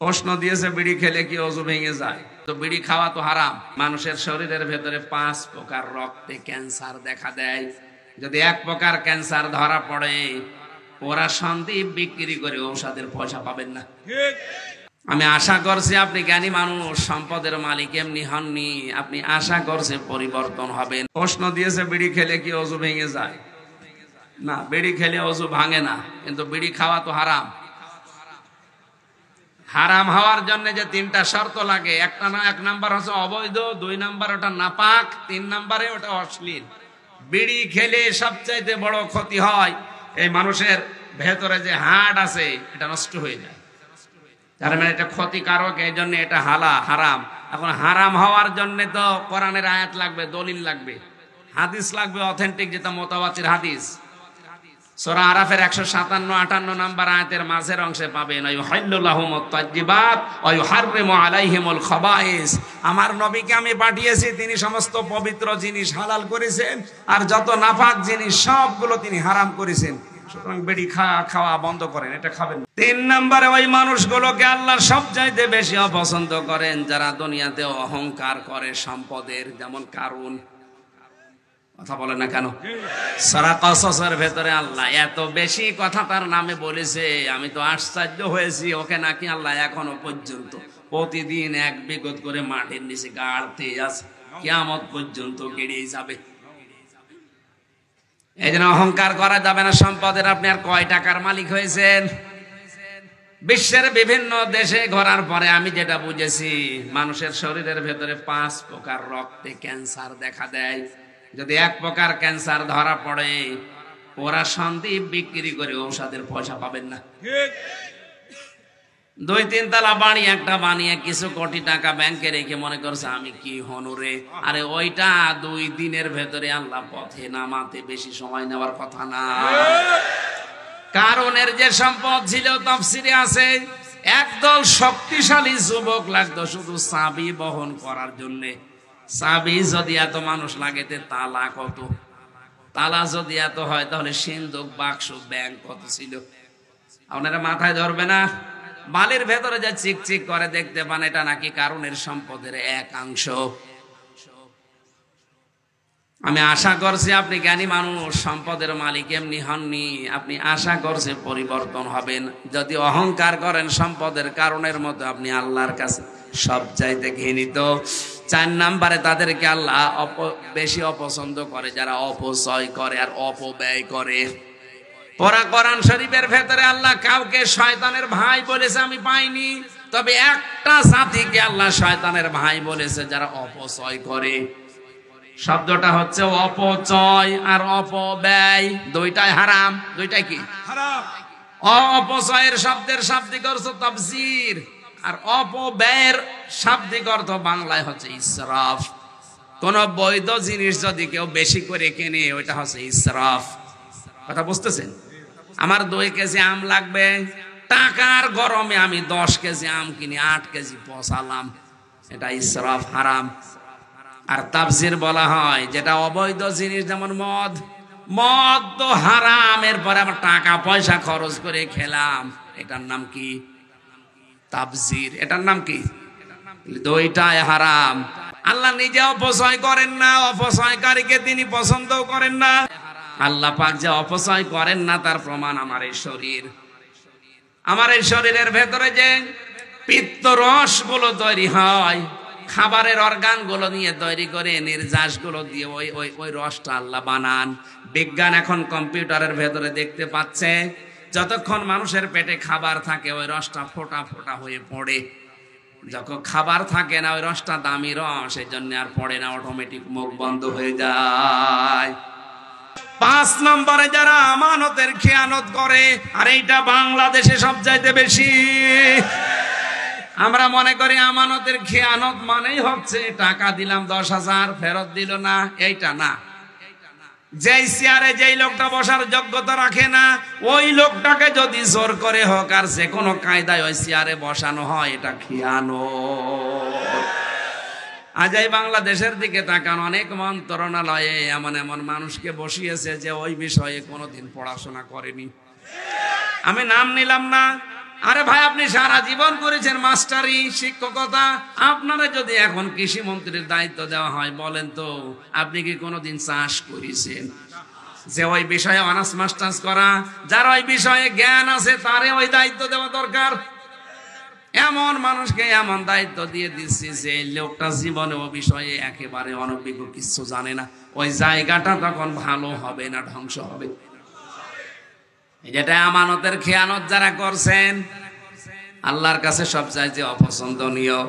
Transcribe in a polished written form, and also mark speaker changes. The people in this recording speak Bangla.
Speaker 1: প্রশ্ন দিয়েছে বিড়ি খেলে কি ওযু ভেঙে যায়? তো বিড়ি খাওয়া তো হারাম। মানুষের শরীরের ভেতরে 5 প্রকার রক্তে ক্যান্সার দেখা দেয়। যদি এক প্রকার ক্যান্সার ধরা পড়ে, ওরা সন্দীপ বিক্রি করে ঔষধের পয়সা পাবেন না। আমি আশা করছি আপনি জ্ঞানী মানুষ, সম্পদের মালিক এমনি হননি। আপনি আশা করছে পরিবর্তন হবেন। প্রশ্ন দিয়েছে বিড়ি খেলে কি ওযু ভেঙে যায়? না, বিড়ি খেলে ওযু ভাঙে না, কিন্তু বিড়ি খাওয়া তো হারাম। হারাম হওয়ার জন্য যে 3টা শর্ত লাগে, এক নাম্বার হচ্ছে অবৈধ, 2 নাম্বার ওটা নাপাক, 3 নাম্বারে ওটা অশ্লীল। বিড়ি খেলে সবচাইতে বড় ক্ষতি হয়, এই মানুষের ভেতরে যে হাড় আছে এটা নষ্ট হয়ে যায়। তার মানে এটা ক্ষতিকারক, এই জন্য এটা হারাম। এখন হারাম হওয়ার জন্য তো কোরআনের আয়াত লাগবে, দলিল লাগবে, হাদিস লাগবে অথেন্টিক, যেটা মুতাওয়াতির হাদিস। সূরা আরাফের 157-58 নাম্বার আয়াতের মাঝের অংশে পাবেন, ইউহিল্লু লাহুমুত তাজ্জিবাত ওয়া ইউহাররিমু আলাইহিমুল খাবাইস। আমার নবীকে আমি পাঠিয়েছি, তিনি সমস্ত পবিত্র জিনিস হালাল করেছেন, আর যত নাপাক জিনিস সবগুলো তিনি হারাম করেছেন। সুতরাং বিড়ি খাওয়া বন্ধ করেন, এটা খাবেন না। 3 নম্বরে ওই মানুষগুলোকে আল্লাহ সবচাইতে বেশি অপছন্দ করেন যারা দুনিয়াতে অহংকার করে সম্পদের, যেমন কারুন। কথা বলে না কেন? সূরা কসসের ভেতরে আল্লাহ এত বেশি কথা তার নামে বলেছে, আমি তো আশ্চর্য হয়েছি। ওকে নাকি আল্লাহ এখনো পর্যন্ত প্রতিদিন 1 বিগত করে মাটির নিচে গাড়তে আছে, কিয়ামত পর্যন্ত গেড়েই যাবে। এই জন্য অহংকার করা যাবে না সম্পদের। আপনি আর কয় টাকার মালিক হয়েছেন? বিশ্বের বিভিন্ন দেশে ঘোরার পরে আমি যেটা বুঝেছি, মানুষের শরীরের ভেতরে 5 প্রকার রক্তে ক্যান্সার দেখা দেয়। যদি এক প্রকার ক্যান্সার ধরা পড়ে, ওরা সন্দীপ বিক্রি করে ঔষধের পয়সা পাবেন না। 2-3 তলা বাড়ি একটা বানিয়ে কিছু কোটি টাকা ব্যাংকে রেখে মনে করছে আমি কি হনুরে। আরে ওইটা 2 দিনের ভেতরে আল্লাহ পথে নামাতে বেশি সময় নেওয়ার কথা না। কারণের যে সম্পদ ছিল, তাফসিরে আছে, একদল শক্তিশালী যুবক লাগতো শুধু চাবি বহন করার জন্য। চাবি যদি এত মানুষ লাগে, তালা কত? তালা যদি এত হয়, তাহলে সিন্ধুক, বাক্স, ব্যাংক কত ছিল? আপনারা মাথায় ধরবে না? বালির ভেতরে যা চিকচিক করে দেখতে পান, এটা নাকি কারণের সম্পদের একাংশ। আমি আশা করছি আপনি জ্ঞানী মানুষ, সম্পদের মালিক এমনি হননি। আপনি আশা করছে পরিবর্তন হবেন। যদি অহংকার করেন সম্পদের কারণের মতো, আপনি আল্লাহর কাছে সব চাইতে ঘৃণিত। 4 নম্বরে তাদেরকে আল্লাহ বেশি অপছন্দ করে যারা অপচয় করে আর অপব্যয় করে। কোরআন শরীফের ভেতরে আল্লাহ কাউকে শয়তানের ভাই বলেছে আমি পাইনি, তবে একটা জাতিকে আল্লাহ শয়তানের ভাই বলেছে, যারা অপচয় করে। শব্দটা হচ্ছে অপচয় আর অপব্যয়, দুইটাই হারাম। দুইটাই কি হারাম? অপচয়ের শব্দের শাব্দিক অর্থ তাফসীর, আর অপব্যয়ের শাব্দিক অর্থ বাংলায় হচ্ছে ইসরাফ। কোন বৈধ জিনিস যদি কেউ বেশি করে কেনে, ওইটা হচ্ছে ইসরাফ। কথা বুঝতেছেন? আমার 2 কেজি আম লাগবে, টাকার গরমে আমি 10 কেজি আম কিনে 8 কেজি পচালাম, এটা ইসরাফ, হারাম। আর তাফসীর বলা হয় যেটা অবৈধ জিনিস, যেমন মদ তো হারাম, এরপরে আমার টাকা পয়সা খরচ করে খেলাম, এটার নাম কি? তাফসীর। এটার নাম কি? দুইটাই হারাম। আল্লাহ নিজে অপচয় করেন না, অপচয়কারীকে তিনি পছন্দও করেন না। আল্লাহ পাক যে অপচয় করেন না, তার প্রমাণ আমার এই শরীর। আমার এই শরীরের ভেতরে যে পিত্ত রস গুলো তৈরি হয়, খাবারের অর্গান গুলো নিয়ে তৈরি করে, নির্যাস গুলো দিয়ে ওই রসটা আল্লাহ বানান। বিজ্ঞান এখন কম্পিউটারের ভেতরে দেখতে পাচ্ছে, যতক্ষণ মানুষের পেটে খাবার থাকে ওই রসটা ফোটা ফোটা হয়ে পড়ে। যখন খাবার থাকে না, ওই রসটা দামি রস, এই জন্য আর পড়ে না, অটোমেটিক মুখ বন্ধ হয়ে যায়। 5 নম্বরে যারা আমানতের খেয়ানত করে, আর এইটা বাংলাদেশে সবচাইতে বেশি। আমরা মনে করি আমানতের খেয়ানত মানেই হচ্ছে টাকা দিলাম 10,000 ফেরত দিল না, এইটা না। যেই চেয়ারে যেই লোকটা বসার যোগ্যতা রাখে না, ওই লোকটাকে যদি জোর করে হোক আর যে কোনো কায়দায় ওই চেয়ারে বসানো হয়, এটা খেয়ানত। আজ এই বাংলাদেশের দিকে তাকান, অনেক মন্ত্রণালয়ে এমন এমন মানুষকে বসিয়েছে যে ওই বিষয়ে কোনোদিন পড়াশোনা করেনি। আমি নাম নিলাম না, আরে ভাই, আপনি সারা জীবন করেছেন মাস্টারি, শিক্ষকতা। আপনারা যদি এখন কৃষি মন্ত্রীর দায়িত্ব দেওয়া হয়, বলেন তো আপনি কি কোনোদিন চাষ করেছেন? যে ওই বিষয়ে অনার্স মাস্টার্স করা, যার ওই বিষয়ে জ্ঞান আছে, তারে ওই দায়িত্ব দেওয়া দরকার। এমন মানুষকে এমন দায়িত্ব দিয়ে দিচ্ছি যে লোকটা জীবনে ও বিষয়ে একেবারে অনভিজ্ঞ, কিছু জানে না। ওই জায়গাটা তখন ভালো হবে না, ধ্বংস হবে। যেটা আমানতের খেয়ানত যারা করছেন, আল্লাহর কাছে সবচাইতে অপছন্দনীয়।